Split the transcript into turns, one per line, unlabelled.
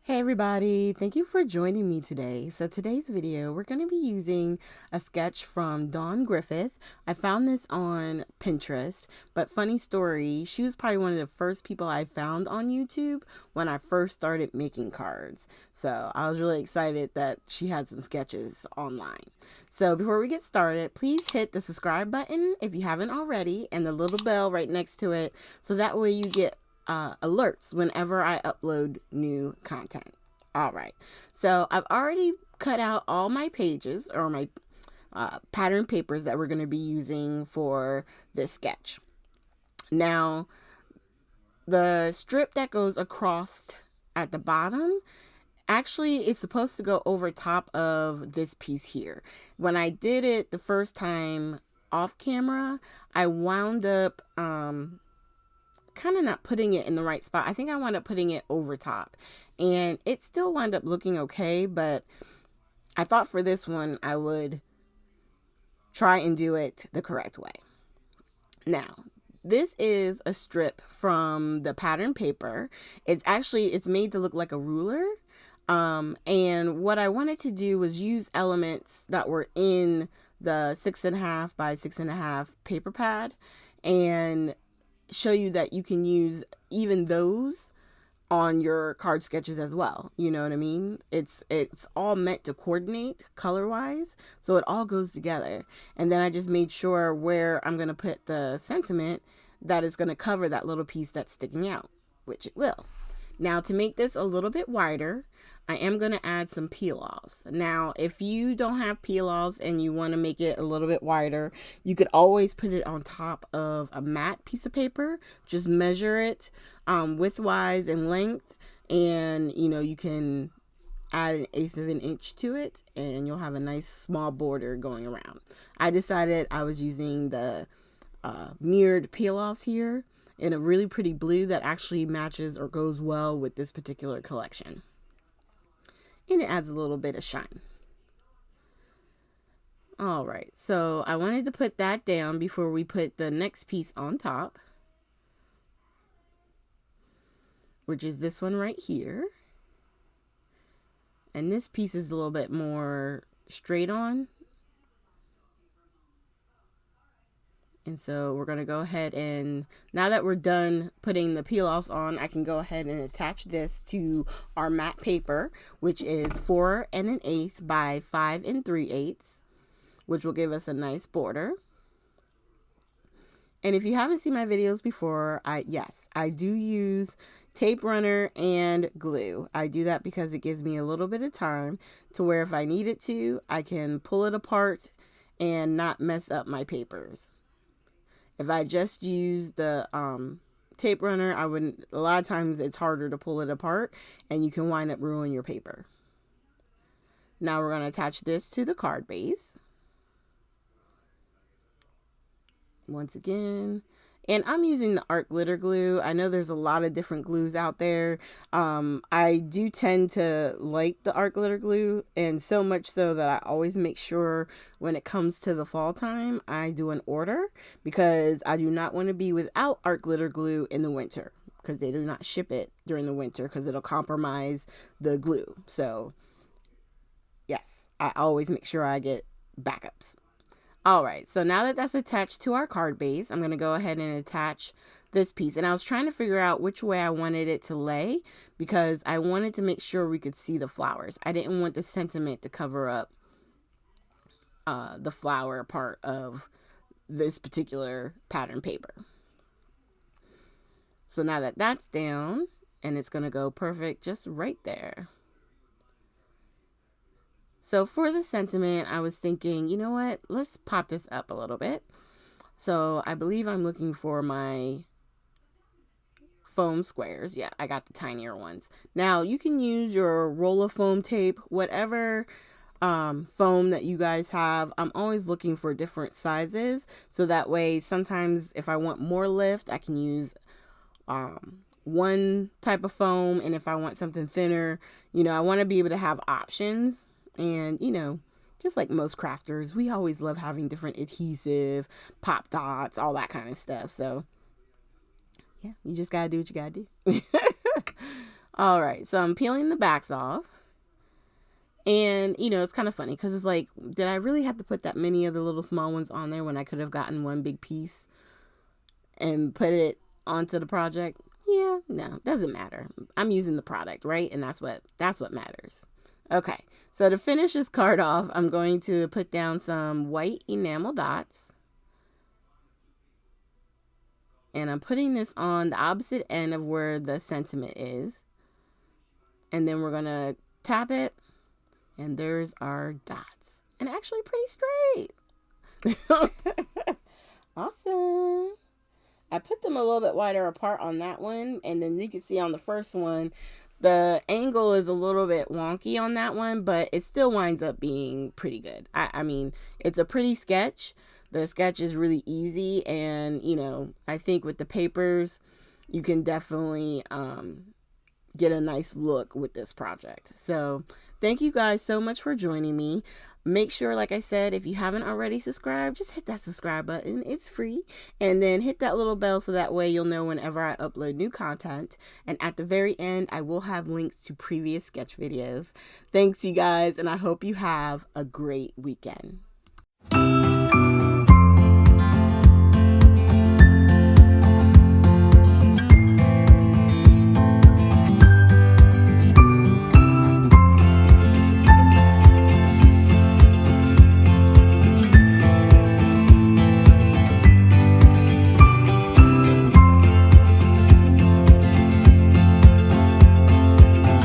Hey everybody, thank you for joining me today. So today's video, we're going to be using a sketch from Dawn Griffith. I found this on Pinterest, but funny story, she was probably one of the first people I found on YouTube when I first started making cards. So I was really excited that she had some sketches online. So before we get started, please hit the subscribe button if you haven't already and the little bell right next to it so that way you get alerts whenever I upload new content. All right, so I've already cut out all my pages or my pattern papers that we're going to be using for this sketch. Now, the strip that goes across at the bottom actually is supposed to go over top of this piece here. When I did it the first time off camera, I wound up kind of not putting it in the right spot. I think I wound up putting it over top and it still wound up looking okay, but I thought for this one I would try and do it the correct way. Now, this is a strip from the pattern paper. It's made to look like a ruler. And what I wanted to do was use elements that were in the 6.5 by 6.5 paper pad and show you that you can use even those on your card sketches as well. You know what I mean? It's all meant to coordinate color wise, so it all goes together. And then I just made sure where I'm going to put the sentiment that is going to cover that little piece that's sticking out, which it will. Now, to make this a little bit wider, I am going to add some peel-offs. Now, if you don't have peel-offs and you want to make it a little bit wider, you could always put it on top of a matte piece of paper. Just measure it width-wise and length, and you can add 1/8 of an inch to it, and you'll have a nice small border going around. I decided I was using the mirrored peel-offs here in a really pretty blue that actually matches or goes well with this particular collection. And it adds a little bit of shine. All right, so I wanted to put that down before we put the next piece on top, which is this one right here. And this piece is a little bit more straight on. And so we're going to go ahead and, now that we're done putting the peel-offs on, I can go ahead and attach this to our matte paper, which is 4 1/8 by 5 3/8, which will give us a nice border. And if you haven't seen my videos before, I do use tape runner and glue. I do that because it gives me a little bit of time to where if I needed to, I can pull it apart and not mess up my papers. If I just use the tape runner, I wouldn't. A lot of times it's harder to pull it apart and you can wind up ruining your paper. Now we're going to attach this to the card base. Once again. And I'm using the art glitter glue. I know there's a lot of different glues out there. I do tend to like the art glitter glue, and so much so that I always make sure when it comes to the fall time, I do an order because I do not want to be without art glitter glue in the winter because they do not ship it during the winter because it'll compromise the glue. So yes, I always make sure I get backups. All right, so now that that's attached to our card base, I'm going to go ahead and attach this piece. And I was trying to figure out which way I wanted it to lay because I wanted to make sure we could see the flowers. I didn't want the sentiment to cover up the flower part of this particular pattern paper. So now that that's down, and it's going to go perfect just right there. So for the sentiment, I was thinking, you know what, let's pop this up a little bit. So I believe I'm looking for my foam squares. Yeah, I got the tinier ones. Now you can use your roll of foam tape, whatever foam that you guys have. I'm always looking for different sizes. So that way, sometimes if I want more lift, I can use one type of foam. And if I want something thinner, I want to be able to have options. And, just like most crafters, we always love having different adhesive, pop dots, all that kind of stuff. So, yeah, you just got to do what you got to do. All right, so I'm peeling the backs off. And, you know, it's kind of funny because it's like, did I really have to put that many of the little small ones on there when I could have gotten one big piece and put it onto the project? Yeah, no, doesn't matter. I'm using the product, right? And that's what matters. Okay, so to finish this card off, I'm going to put down some white enamel dots. And I'm putting this on the opposite end of where the sentiment is. And then we're going to tap it. And there's our dots. And actually pretty straight. Awesome. I put them a little bit wider apart on that one. And then you can see on the first one, the angle is a little bit wonky on that one, but it still winds up being pretty good. I mean, it's a pretty sketch. The sketch is really easy. And, you know, I think with the papers, you can definitely get a nice look with this project. So thank you guys so much for joining me. Make sure, like I said, if you haven't already subscribed, just hit that subscribe button. It's free. And then hit that little bell so that way you'll know whenever I upload new content. And at the very end, I will have links to previous sketch videos. Thanks, you guys, and I hope you have a great weekend.